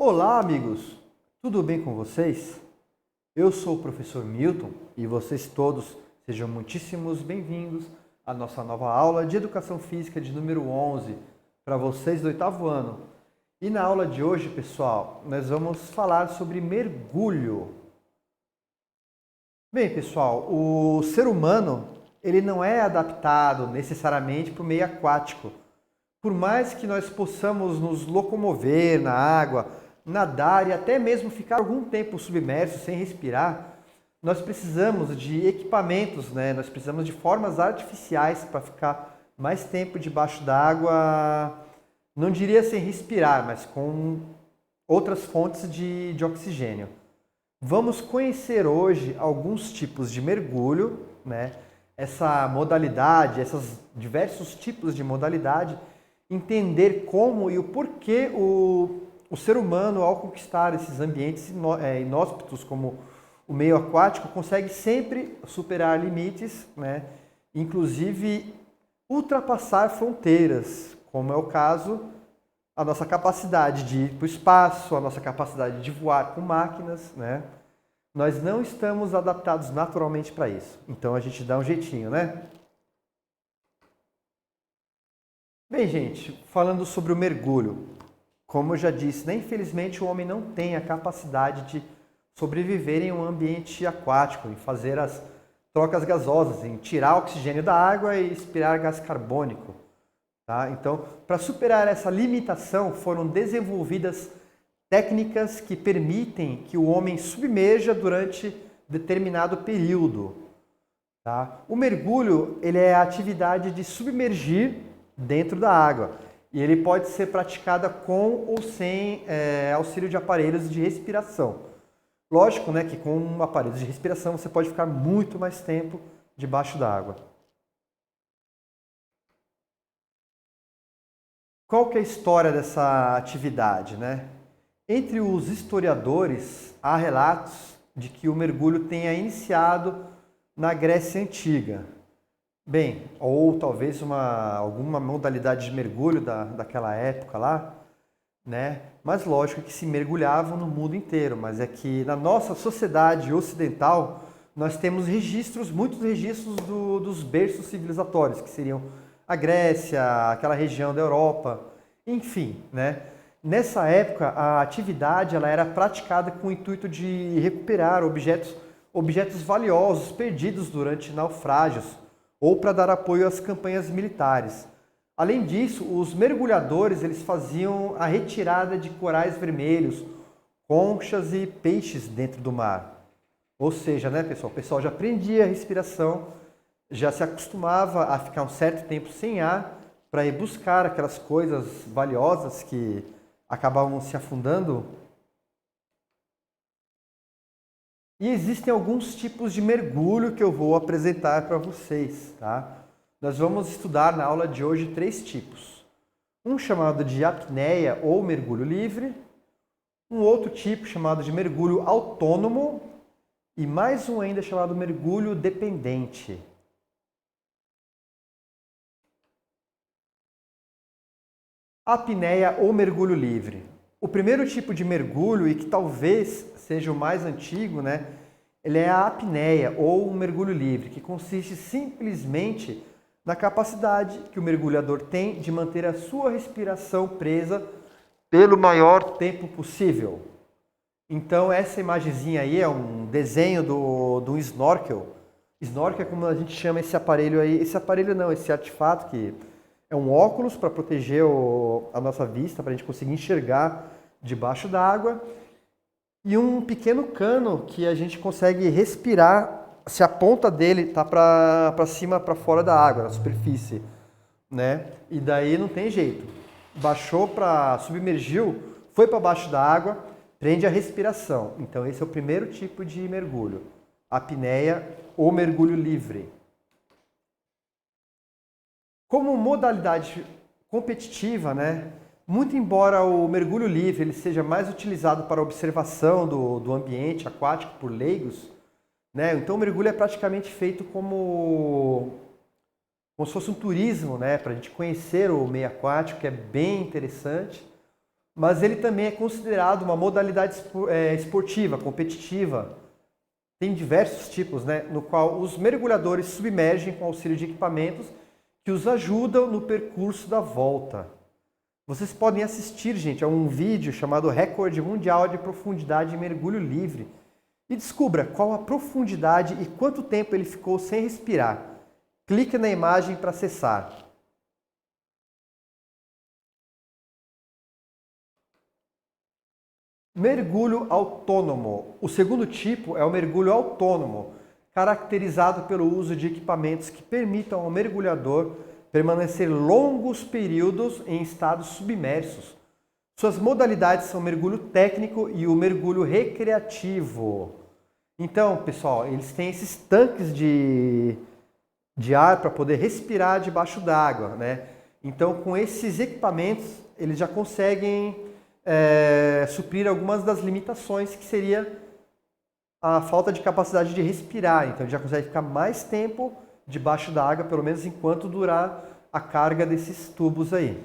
Olá, amigos! Tudo bem com vocês? Eu sou o professor Milton e vocês todos sejam muitíssimos bem-vindos à nossa nova aula de Educação Física de número 11 para vocês do 8º ano. E na aula de hoje, pessoal, nós vamos falar sobre mergulho. Bem, pessoal, o ser humano ele não é adaptado necessariamente para o meio aquático. Por mais que nós possamos nos locomover na água, nadar e até mesmo ficar algum tempo submerso sem respirar, nós precisamos de equipamentos, né? Nós precisamos de formas artificiais para ficar mais tempo debaixo d'água, não diria sem respirar, mas com outras fontes de oxigênio. Vamos conhecer hoje alguns tipos de mergulho, né? Essa modalidade, esses diversos tipos de modalidade, entender como e o porquê o ser humano, ao conquistar esses ambientes inóspitos como o meio aquático, consegue sempre superar limites, né? Inclusive ultrapassar fronteiras, como é o caso a nossa capacidade de ir para o espaço, a nossa capacidade de voar com máquinas, né? Nós não estamos adaptados naturalmente para isso, então a gente dá um jeitinho, né? Bem, gente, falando sobre o mergulho, como eu já disse, né, infelizmente o homem não tem a capacidade de sobreviver em um ambiente aquático, em fazer as trocas gasosas, em tirar oxigênio da água e expirar gás carbônico. Tá? Então, para superar essa limitação, foram desenvolvidas técnicas que permitem que o homem submerja durante determinado período. Tá? O mergulho ele é a atividade de submergir dentro da água e ele pode ser praticada com ou sem auxílio de aparelhos de respiração. Lógico, né, que com aparelhos de respiração você pode ficar muito mais tempo debaixo da água. Qual que é a história dessa atividade, né? Entre os historiadores, há relatos de que o mergulho tenha iniciado na Grécia Antiga. Bem, ou talvez alguma modalidade de mergulho daquela época lá, né? Mas lógico que se mergulhavam no mundo inteiro, mas é que na nossa sociedade ocidental nós temos registros, muitos registros dos berços civilizatórios, que seriam a Grécia, aquela região da Europa, enfim, né? Nessa época, a atividade ela era praticada com o intuito de recuperar objetos valiosos perdidos durante naufrágios ou para dar apoio às campanhas militares. Além disso, os mergulhadores eles faziam a retirada de corais vermelhos, conchas e peixes dentro do mar. Ou seja, né, pessoal, o pessoal já aprendia a respiração, já se acostumava a ficar um certo tempo sem ar para ir buscar aquelas coisas valiosas que acabavam se afundando. E existem alguns tipos de mergulho que eu vou apresentar para vocês, tá? Nós vamos estudar na aula de hoje 3 tipos. Um chamado de apneia ou mergulho livre, um outro tipo chamado de mergulho autônomo e mais um ainda chamado mergulho dependente. Apneia ou mergulho livre. O primeiro tipo de mergulho, e que talvez seja o mais antigo, né? Ele é a apneia ou o mergulho livre, que consiste simplesmente na capacidade que o mergulhador tem de manter a sua respiração presa pelo maior tempo possível. Então essa imagenzinha aí é um desenho do snorkel. Snorkel é como a gente chama esse aparelho aí, esse artefato que é um óculos para proteger a nossa vista, para a gente conseguir enxergar debaixo d'água. E um pequeno cano que a gente consegue respirar se a ponta dele está para cima, para fora da água, na superfície. Né? E daí não tem jeito. Baixou submergiu, foi para baixo da água, prende a respiração. Então esse é o primeiro tipo de mergulho. Apneia ou mergulho livre. Como modalidade competitiva, né, muito embora o mergulho livre ele seja mais utilizado para observação do ambiente aquático por leigos, né, então o mergulho é praticamente feito como se fosse um turismo, né, para a gente conhecer o meio aquático, que é bem interessante. mas ele também é considerado uma modalidade esportiva, competitiva. Tem diversos tipos, né, no qual os mergulhadores submergem com auxílio de equipamentos que os ajudam no percurso da volta. Vocês podem assistir, gente, a um vídeo chamado Recorde Mundial de Profundidade em Mergulho Livre e descubra qual a profundidade e quanto tempo ele ficou sem respirar. Clique na imagem para acessar. Mergulho autônomo. O segundo tipo é o mergulho autônomo, caracterizado pelo uso de equipamentos que permitam ao mergulhador permanecer longos períodos em estados submersos. Suas modalidades são o mergulho técnico e o mergulho recreativo. Então, pessoal, eles têm esses tanques de ar para poder respirar debaixo d'água, né? Então, com esses equipamentos, eles já conseguem suprir algumas das limitações que seria a falta de capacidade de respirar. Então, ele já consegue ficar mais tempo debaixo da água, pelo menos enquanto durar a carga desses tubos aí.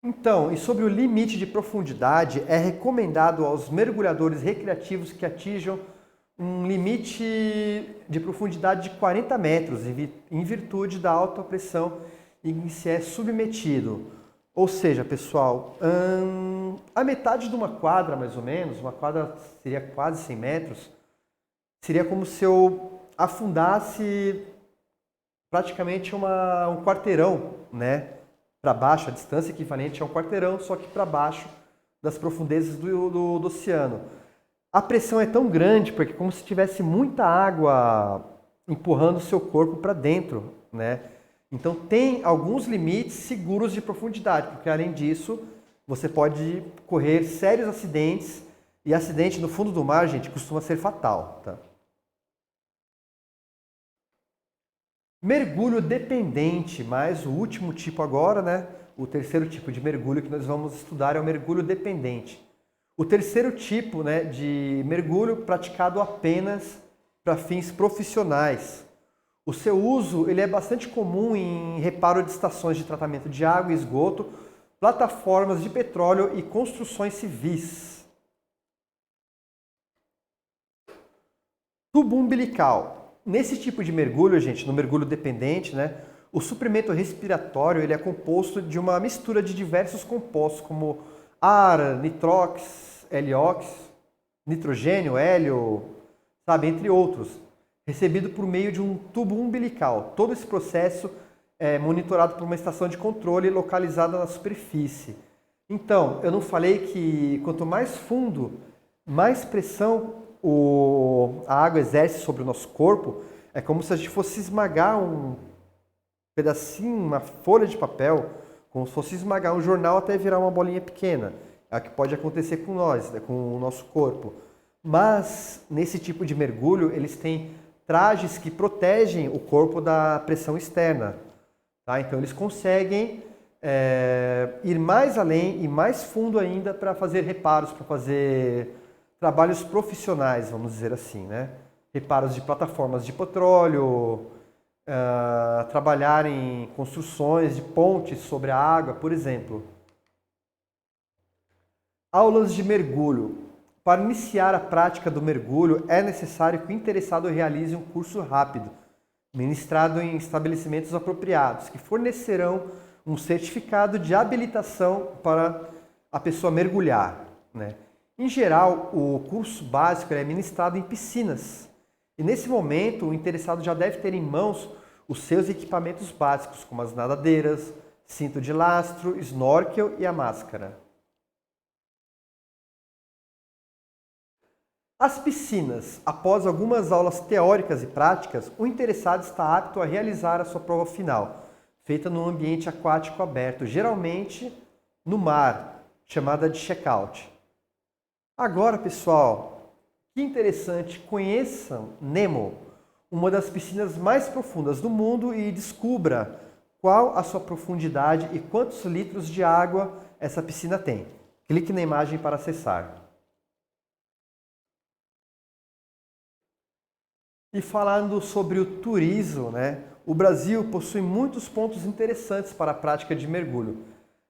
Então, e sobre o limite de profundidade, é recomendado aos mergulhadores recreativos que atinjam um limite de profundidade de 40 metros, em virtude da alta pressão em que se é submetido. Ou seja, pessoal, a metade de uma quadra, mais ou menos, uma quadra seria quase 100 metros, seria como se eu afundasse praticamente um quarteirão, né? Para baixo, a distância equivalente a um quarteirão, só que para baixo das profundezas do oceano. A pressão é tão grande porque é como se tivesse muita água empurrando o seu corpo para dentro, né? Então tem alguns limites seguros de profundidade, porque além disso, você pode correr sérios acidentes, e acidente no fundo do mar, gente, costuma ser fatal, tá? Mergulho dependente, mais o último tipo agora, né? O terceiro tipo de mergulho que nós vamos estudar é o mergulho dependente. O terceiro tipo, né, de mergulho praticado apenas para fins profissionais. O seu uso ele é bastante comum em reparo de estações de tratamento de água e esgoto, plataformas de petróleo e construções civis. Tubo umbilical. Nesse tipo de mergulho, gente, no mergulho dependente, né, o suprimento respiratório ele é composto de uma mistura de diversos compostos, como ar, nitrox, heliox, nitrogênio, hélio, sabe, entre outros, recebido por meio de um tubo umbilical. Todo esse processo é monitorado por uma estação de controle localizada na superfície. Então, eu não falei que quanto mais fundo, mais pressão a água exerce sobre o nosso corpo? É como se a gente fosse esmagar um pedacinho, uma folha de papel, como se fosse esmagar um jornal até virar uma bolinha pequena. É o que pode acontecer com nós, né, com o nosso corpo. Mas, nesse tipo de mergulho, eles têm trajes que protegem o corpo da pressão externa. Tá? Então, eles conseguem ir mais além e mais fundo ainda para fazer reparos, para fazer trabalhos profissionais, vamos dizer assim, né? Reparos de plataformas de petróleo, trabalhar em construções de pontes sobre a água, por exemplo. Aulas de mergulho. Para iniciar a prática do mergulho, é necessário que o interessado realize um curso rápido, ministrado em estabelecimentos apropriados, que fornecerão um certificado de habilitação para a pessoa mergulhar, né? Em geral, o curso básico é ministrado em piscinas. E nesse momento, o interessado já deve ter em mãos os seus equipamentos básicos, como as nadadeiras, cinto de lastro, snorkel e a máscara. As piscinas. Após algumas aulas teóricas e práticas, o interessado está apto a realizar a sua prova final, feita num ambiente aquático aberto, geralmente no mar, chamada de check-out. Agora, pessoal, que interessante, conheçam Nemo, uma das piscinas mais profundas do mundo, e descubra qual a sua profundidade e quantos litros de água essa piscina tem. Clique na imagem para acessar. E falando sobre o turismo, né? o Brasil possui muitos pontos interessantes para a prática de mergulho,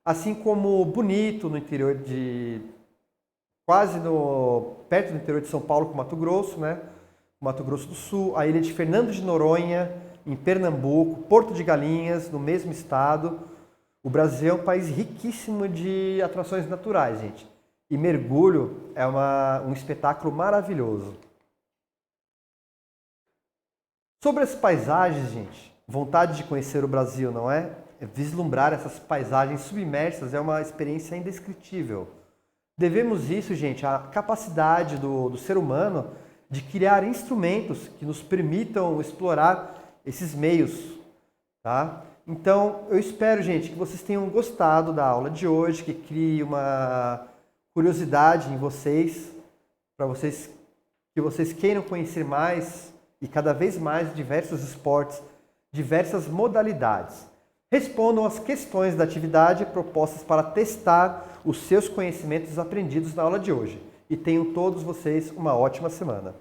assim como Bonito, no interior de perto do interior de São Paulo, com Mato Grosso, né? Mato Grosso do Sul, a ilha de Fernando de Noronha, em Pernambuco, Porto de Galinhas, no mesmo estado. O Brasil é um país riquíssimo de atrações naturais, gente. E mergulho é um espetáculo maravilhoso. Sobre as paisagens, gente, vontade de conhecer o Brasil, não é? Vislumbrar essas paisagens submersas é uma experiência indescritível. Devemos isso, gente, à capacidade do ser humano de criar instrumentos que nos permitam explorar esses meios, tá? Então, eu espero, gente, que vocês tenham gostado da aula de hoje, que crie uma curiosidade em vocês, que vocês queiram conhecer mais e cada vez mais diversos esportes, diversas modalidades. Respondam as questões da atividade propostas para testar os seus conhecimentos aprendidos na aula de hoje. E tenham todos vocês uma ótima semana.